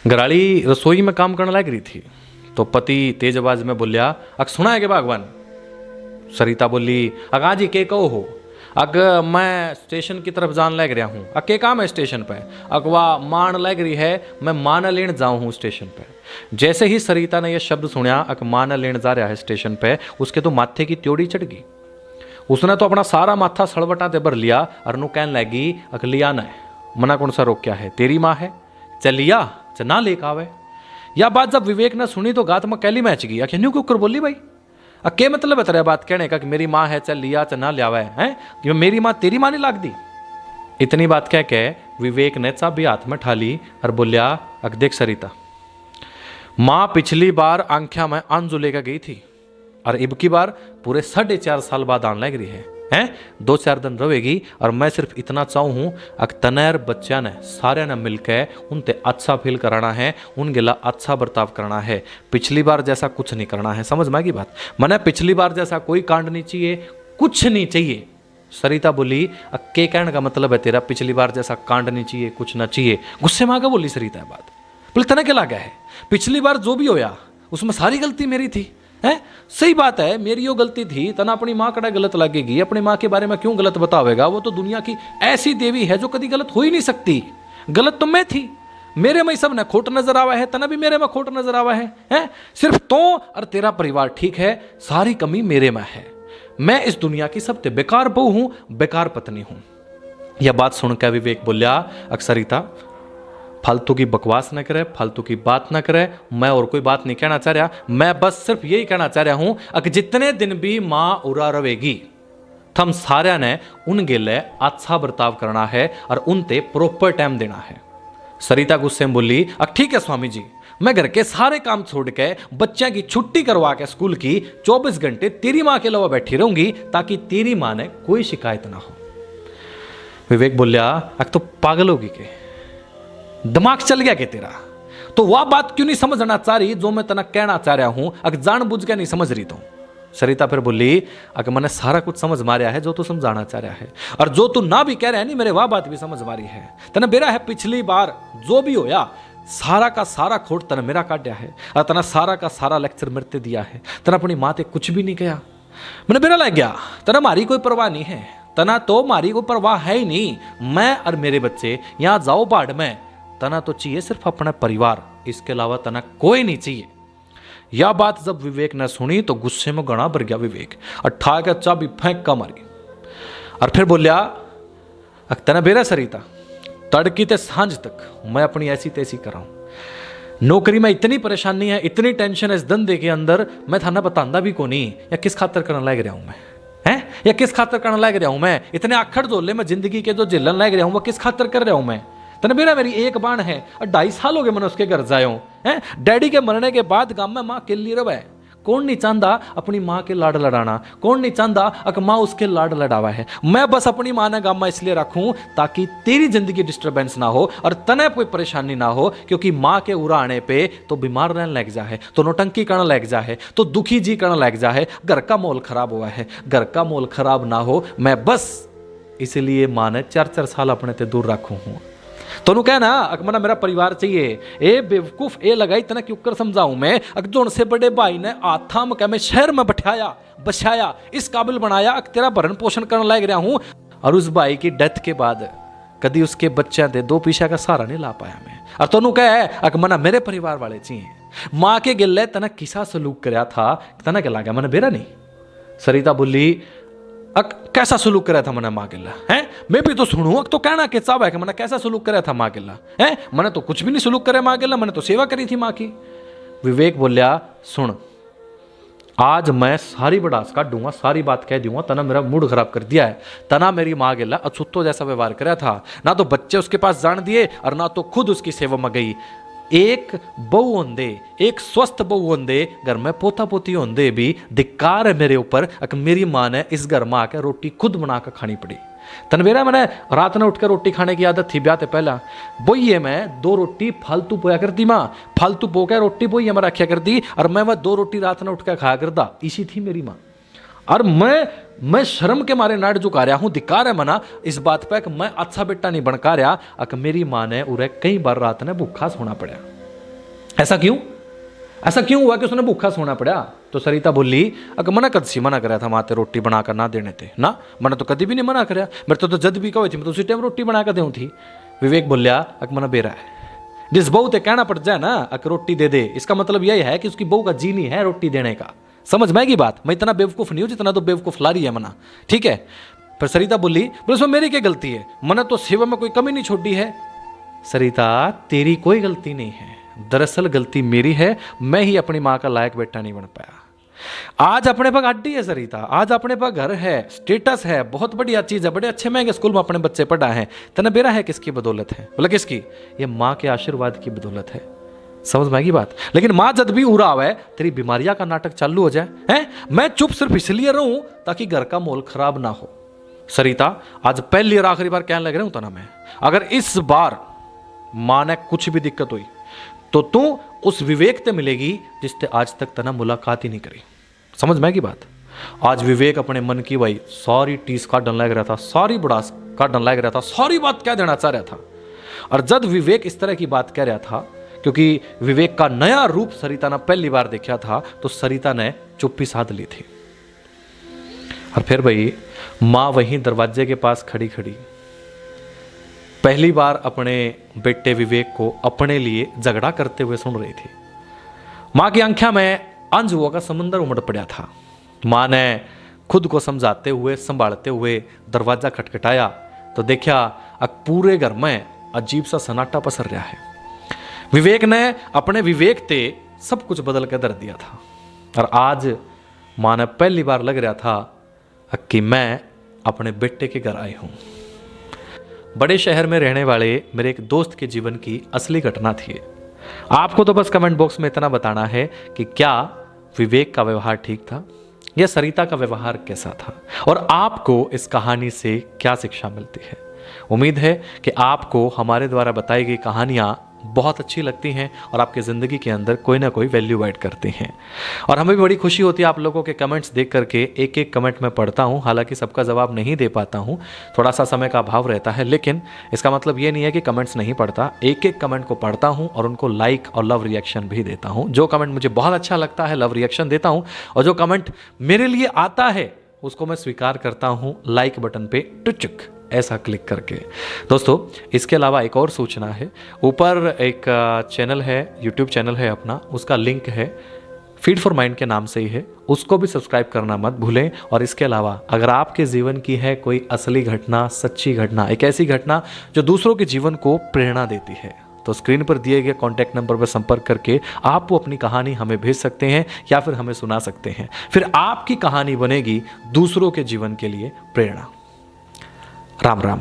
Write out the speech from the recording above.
घराली रसोई में काम करने लग रही थी तो पति तेज आवाज में बोलिया, अक सुना है के भगवान? सरिता बोली, अगा जी के कहो हो? अग मैं स्टेशन की तरफ जान लग रहा हूँ। अग के काम है स्टेशन पे? अगवा मान लग रही है, मैं मान लेने जाऊँ हूँ स्टेशन पे। जैसे ही सरिता ने यह शब्द सुना, अग मान लेने जा रहा है स्टेशन पे, उसके तो माथे की त्योड़ी चढ़ गई। उसने तो अपना सारा माथा सड़वटा दे भर लिया और नु कहने लगी, अग लिया न मना कौन सा रोक क्या है, तेरी माँ है, चलिया चना लेक आवे। यह बात जब विवेक ने सुनी तो गात में कैली मैच गई। आखिर न्यू क्यों बोली भाई? क्या मतलब है तेरा बात कहने का कि मेरी माँ है, चल लिया चना लियावा है कि मेरी माँ तेरी माँ नहीं लागती? इतनी बात कह के विवेक ने चाबी हाथ में ठाली और बोलिया, अक देख सरिता, माँ पिछली बार आंख्या में आंजू लेकर गई थी और इब की बार पूरे 4.5 साल बाद आने लग रही है 2-4 दिन रहेगी। और मैं सिर्फ इतना चाहूँ हूँ अक तनैर बच्चा ने सारे ने मिलकर उनते अच्छा फील कराना है, उन गिला अच्छा बर्ताव करना है। पिछली बार जैसा कुछ नहीं करना है। समझ में की बात? मैंने पिछली बार जैसा कोई कांड नहीं चाहिए, कुछ नहीं चाहिए। सरिता बोली, के कहने का मतलब है तेरा पिछली बार जैसा कांड नहीं चाहिए, कुछ ना चाहिए? गुस्से में आकर बोली सरिता है बात। बोले तना क्या लगा है? पिछली बार जो भी होया उसमें सारी गलती मेरी थी। है सही बात है, मेरी वो गलती थी। तना अपनी माँ कड़ा गलत लगेगी, अपनी माँ के बारे में क्यों गलत बतावेगा? वो तो दुनिया की ऐसी देवी है जो कभी गलत हो ही नहीं सकती। गलत तो मैं थी, मेरे में सब ने खोट नजर आवा है, तना भी मेरे में खोट नजर आवा है? सिर्फ तो और तेरा परिवार ठीक है, सारी कमी मेरे में है। मैं इस दुनिया की सबसे बेकार बहू हूं, बेकार पत्नी हूं। यह बात सुनकर विवेक बोलिया, अक्सरिता फालतू की बकवास न करे, फालतू की बात न करे। मैं और कोई बात नहीं कहना चाह रहा, मैं बस सिर्फ यही कहना चाह रहा हूं कि जितने दिन भी मां उरा रहेगी, थम सारे ने उन गेले अच्छा बर्ताव करना है और उनते प्रॉपर टाइम देना है। सरिता गुस्से में बोली, ठीक है स्वामी जी, मैं घर के सारे काम छोड़ के बच्चे की छुट्टी करवा के स्कूल की 24 घंटे तेरी मां के अलावा बैठी रहूंगी ताकि तेरी मां ने कोई शिकायत ना हो। विवेक बोलिया, तो पागल होगी के? दिमाग चल गया कि तेरा? तो वह बात क्यों नहीं समझना चाह रही जो मैं तना कहना चाह रहा हूं? अगर जान बुझ के नहीं समझ रही तो? सरिता फिर बोली, अगर मैंने सारा कुछ समझ मारिया है जो तू समझाना चाह रहा है, और जो तू ना भी कह रहा है नहीं मेरे वह बात भी समझ मारी है। तना बेरा है पिछली बार जो भी होया सारा का सारा खोट तना मेरा काटा है और तना सारा का सारा लेक्चर मेरे दिया है। तना अपनी माँ ते कुछ भी नहीं कहा, मैंने बेरा लग गया। तना मारी कोई परवाह नहीं है, तना तो मारी कोई परवाह है ही नहीं। मैं और मेरे बच्चे यहाँ जाओ बाढ़ में, तना तो चाहिए सिर्फ अपना परिवार, इसके अलावा तना कोई नहीं चाहिए। यह बात जब विवेक ने सुनी तो गुस्से में गणा भर गया विवेक, और ठा के चाबी फेंक का मारी और फिर बोलिया, तना बेरा सरिता, तड़की ते सांझ तक मैं अपनी ऐसी तैसी कराऊं। नौकरी में इतनी परेशानी है, इतनी टेंशन है इस धंधे के अंदर, मैं थाना बतांदा भी को नहीं या किस खातर करने लग रहा हूं मैं, है या किस खातर करने लग रहा हूं मैं? इतने आखड़ जोले में जिंदगी के जो झेलन लग रहा हूं वो किस खातर कर रहा हूं मैं? तना बेरा मेरी एक बाण है और 2.5 साल हो गए मैंने उसके घर जाए हूं। डैडी के मरने के बाद गांव में माँ केली रवा है। कौन नहीं चाहता अपनी माँ के लाड लड़ाना? कौन नहीं चाहता अगर माँ उसके लाड लड़ावा है? मैं बस अपनी माँ ने गांव में इसलिए रखूं ताकि तेरी जिंदगी डिस्टर्बेंस ना हो और तने कोई परेशानी ना हो, क्योंकि माँ के उरा आने पे तो बीमार रहने लग जा है, तो नौटंकी करने लग जा है, तो दुखी जी करने लग जा है, घर का माहौल खराब हुआ है। घर का माहौल खराब ना हो, मैं बस इसलिए माँ ने 4-4 साल अपने ते दूर रखू हूँ। तो कहना अकमना मेरा परिवार चाहिए। ए बेवकूफ ए लगाई तना क्यों कर समझाऊं मैं? अकजोन से बड़े भाई ने आथा में मैं शहर में बैठाया बसाया, इस काबिल बनाया, तेरा भरण पोषण करने लग रहा हूं, और उस भाई की डेथ के बाद कभी उसके बच्चे दे 2 पैसा का सहारा नहीं ला पाया मैं। और तनु कह अकमना मेरे परिवार वाले चाहिए। माँ के गिले तना किसा सलूक कराया था, तना क्या लगा मैंने बेरा नहीं? सरिता बोली, कैसा सलूक कराया था मैंने माँ गिला है? मैं भी तो सुनूं, तो कहना के चाव है कि मैंने कैसा सलूक कराया था माँ गिला है? मैंने तो कुछ भी नहीं सलूक करे माँ गिला, मैंने तो सेवा करी थी माँ की। विवेक बोलिया, सुन आज मैं सारी बड़ास काटूंगा, सारी बात कह दूंगा, तना मेरा मूड खराब कर दिया है। तना मेरी माँ गिला अछूतो जैसा व्यवहार कराया था, ना तो बच्चे उसके पास जान दिए और ना तो खुद उसकी सेवा में गई। एक बहू होंदे, एक स्वस्थ बहू होंदे, घर में पोता पोती होंदे भी धिक्कार है मेरे ऊपर कि मेरी माँ ने इस घर में आकर रोटी खुद बना कर खानी पड़ी। तनवेरा मैंने रात में उठकर रोटी खाने की आदत थी ब्याह से पहला, बोइए मैं 2 रोटी फालतू पोया करती माँ, फालतू पो के रोटी बोइए मैं रखा करती और मैं वह 2 रोटी रात में उठकर खाया करता। इसी थी मेरी माँ। और मैं शर्म के मारे नाट झुका रहा हूं, धिक्कार है मना इस बात पे कि मैं अच्छा बेटा नहीं बनका रहा। अक मेरी माँ ने उरे कई बार रात ने भूखा सोना पड़ा। ऐसा क्यों हुआ कि उसने भूखा सोना पड़ा? तो सरिता बोली, अगर मना करा था माते रोटी बनाकर ना देने थे ना, मैंने तो कभी भी नहीं मना कराया, मेरे तो जद भी कहो थी मैं तो उसी टाइम रोटी बना कर दूँ थी। विवेक बोलिया, अक मना बेरा है, जिस बहू ते कहना पड़ जाए ना अक रोटी दे दे, इसका मतलब यही है कि उसकी बहू का जी नहीं है रोटी देने का। समझ में आएगी बात? मैं इतना बेवकूफ नहीं हूं जितना तो बेवकूफ लारी है मना, ठीक है। पर सरिता बोली, उसमें मेरी क्या गलती है, मैंने तो सेवा में कोई कमी नहीं छोड़ी है। सरिता, तेरी कोई गलती नहीं है, दरअसल गलती मेरी है, मैं ही अपनी माँ का लायक बेटा नहीं बन पाया। आज अपने पास गाड़ी है सरिता, आज अपने पास घर है, स्टेटस है, बहुत बढ़िया चीज है, बड़े अच्छे महंगे स्कूल में अपने बच्चे पढ़ा है, तने बेरा है किसकी बदौलत है? बोला किसकी? ये माँ के आशीर्वाद की बदौलत है। समझ में आएगी बात? लेकिन माँ जब भी उड़ा हुआ है, तेरी बीमारियां का नाटक चालू हो जाए हैं, मैं चुप सिर्फ इसलिए रहूं ताकि घर का माहौल खराब ना हो। सरिता, आज पहली और आखिरी बार कहने लग रहा हूं तना मैं, अगर इस बार माँ ने कुछ भी दिक्कत हुई तो तू उस विवेक से मिलेगी जिससे आज तक तना मुलाकात ही नहीं करी। समझ में आएगी बात? आज विवेक अपने मन की भाई सारी टीस काटने लग रहा था, सारी बुढ़ास काटने लग रहा था, सारी बात कह देना चाह रहा था। और जब विवेक इस तरह की बात कह रहा था, क्योंकि विवेक का नया रूप सरिता ने पहली बार देखा था, तो सरिता ने चुप्पी साध ली थी। और फिर भाई माँ वहीं दरवाजे के पास खड़ी खड़ी पहली बार अपने बेटे विवेक को अपने लिए झगड़ा करते हुए सुन रही थी। माँ की आंखों में आंसुओं का समुंदर उमड़ पड़ा था। माँ ने खुद को समझाते हुए संभालते हुए दरवाजा खटखटाया तो देखा अब पूरे घर में अजीब सा सन्नाटा पसर रहा है। विवेक ने अपने विवेक ते सब कुछ बदल कर धर दिया था। और आज माँ ने पहली बार लग रहा था कि मैं अपने बेटे के घर आई हूं। बड़े शहर में रहने वाले मेरे एक दोस्त के जीवन की असली घटना थी। आपको तो बस कमेंट बॉक्स में इतना बताना है कि क्या विवेक का व्यवहार ठीक था या सरिता का व्यवहार कैसा था, और आपको इस कहानी से क्या शिक्षा मिलती है। उम्मीद है कि आपको हमारे द्वारा बताई गई कहानियाँ बहुत अच्छी लगती हैं और आपके ज़िंदगी के अंदर कोई ना कोई वैल्यू ऐड करती हैं। और हमें भी बड़ी खुशी होती है आप लोगों के कमेंट्स देख करके। एक एक कमेंट मैं पढ़ता हूं, हालांकि सबका जवाब नहीं दे पाता हूं, थोड़ा सा समय का अभाव रहता है, लेकिन इसका मतलब ये नहीं है कि कमेंट्स नहीं पढ़ता। एक एक कमेंट को पढ़ता हूँ और उनको लाइक और लव रिएक्शन भी देता हूँ। जो कमेंट मुझे बहुत अच्छा लगता है लव रिएक्शन देता हूँ, और जो कमेंट मेरे लिए आता है उसको मैं स्वीकार करता हूँ लाइक बटन पे टुचुक ऐसा क्लिक करके। दोस्तों, इसके अलावा एक और सूचना है, ऊपर एक चैनल है, यूट्यूब चैनल है अपना, उसका लिंक है फीड फॉर माइंड के नाम से ही है, उसको भी सब्सक्राइब करना मत भूलें। और इसके अलावा अगर आपके जीवन की है कोई असली घटना, सच्ची घटना, एक ऐसी घटना जो दूसरों के जीवन को प्रेरणा देती है, तो स्क्रीन पर दिए गए कॉन्टैक्ट नंबर पर संपर्क करके आप वो अपनी कहानी हमें भेज सकते हैं या फिर हमें सुना सकते हैं। फिर आपकी कहानी बनेगी दूसरों के जीवन के लिए प्रेरणा। राम राम।